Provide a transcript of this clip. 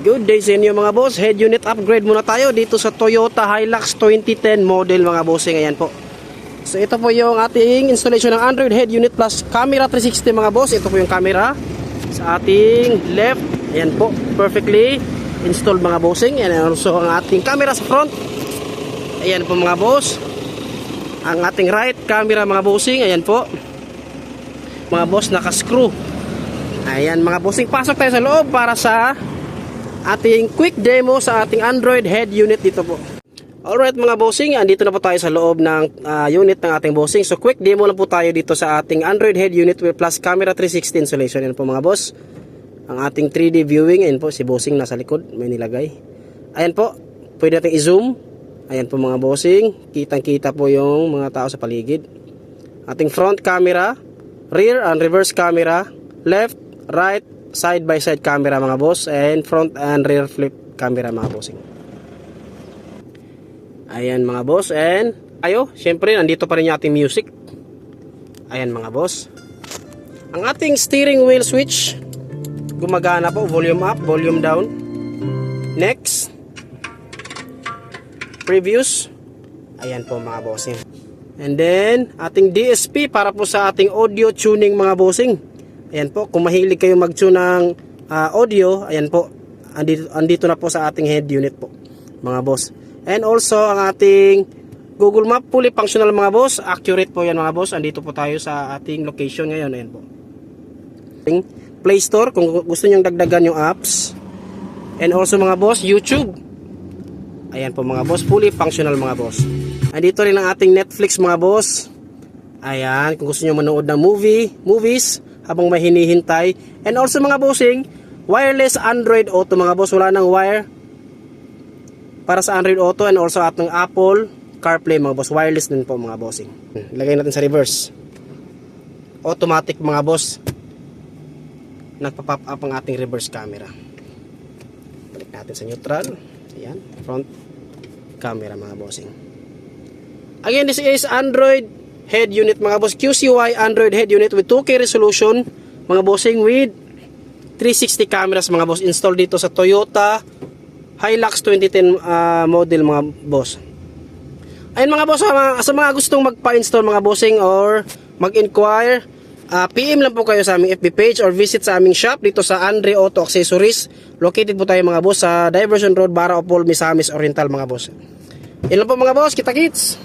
Good day sa inyo mga boss. Head unit upgrade muna tayo dito sa Toyota Hilux 2010 model mga bossing. Ayan po. So ito po yung ating installation ng Android head unit plus camera 360 mga boss. Ito po yung camera sa ating left. Ayan po. Perfectly installed mga bossing. And also ang ating camera sa front. Ayan po mga boss. Ang ating right camera mga bossing. Ayan po. Mga boss naka-screw. Ayan mga bossing. Pasok tayo sa loob para sa ating quick demo sa ating Android head unit dito po. Alright mga bossing, andito na po tayo sa loob ng unit ng ating bossing. So quick demo lang po tayo dito sa ating Android head unit plus camera 360 installation. Yan po mga boss. Ang ating 3D viewing, ayan po si bossing nasa likod, may nilagay. Ayan po, pwede natin i-zoom. Ayan po mga bossing, kitang kita po yung mga tao sa paligid. Ating front camera, rear and reverse camera, left, right, side by side camera mga boss, and front and rear flip camera mga bossing. Ayan mga boss, and syempre nandito pa rin yung ating music. Ayan mga boss. Ang ating steering wheel switch gumagana po, volume up, volume down. Next, previews. Ayan po mga bossing. And then ating DSP para po sa ating audio tuning mga bossing. Ayan po, kung mahilig kayo mag-tune ng audio, ayan po, andito na po sa ating head unit po, mga boss. And also, ang ating Google Map, fully functional mga boss, accurate po yan mga boss. Andito po tayo sa ating location ngayon, ayan po. Play Store, kung gusto nyong dagdagan yung apps. And also mga boss, YouTube. Ayan po mga boss, fully functional mga boss. Andito rin ang ating Netflix mga boss. Ayan, kung gusto nyo manood ng movies, habang may hinihintay. And also mga bossing, wireless Android Auto mga boss, wala nang wire para sa Android Auto. And also atong Apple CarPlay mga boss, wireless din po mga bossing. Ilagay natin sa reverse, automatic mga boss, nagpa-pop up ang ating reverse camera. Balik natin sa neutral. Ayan, front camera mga bossing. Again, this is Android head unit mga boss, QCY Android head unit with 2K resolution mga bossing, with 360 cameras mga boss, installed dito sa Toyota Hilux 2010 model mga boss. Ayun mga boss, sa mga gustong magpa-install mga bossing or mag-inquire, PM lang po kayo sa aming FB page or visit sa aming shop dito sa Andre Auto Accessories. Located po tayo mga boss sa Diversion Road, Bara Opol, Misamis Oriental mga boss. Yan lang po mga boss, kita kits.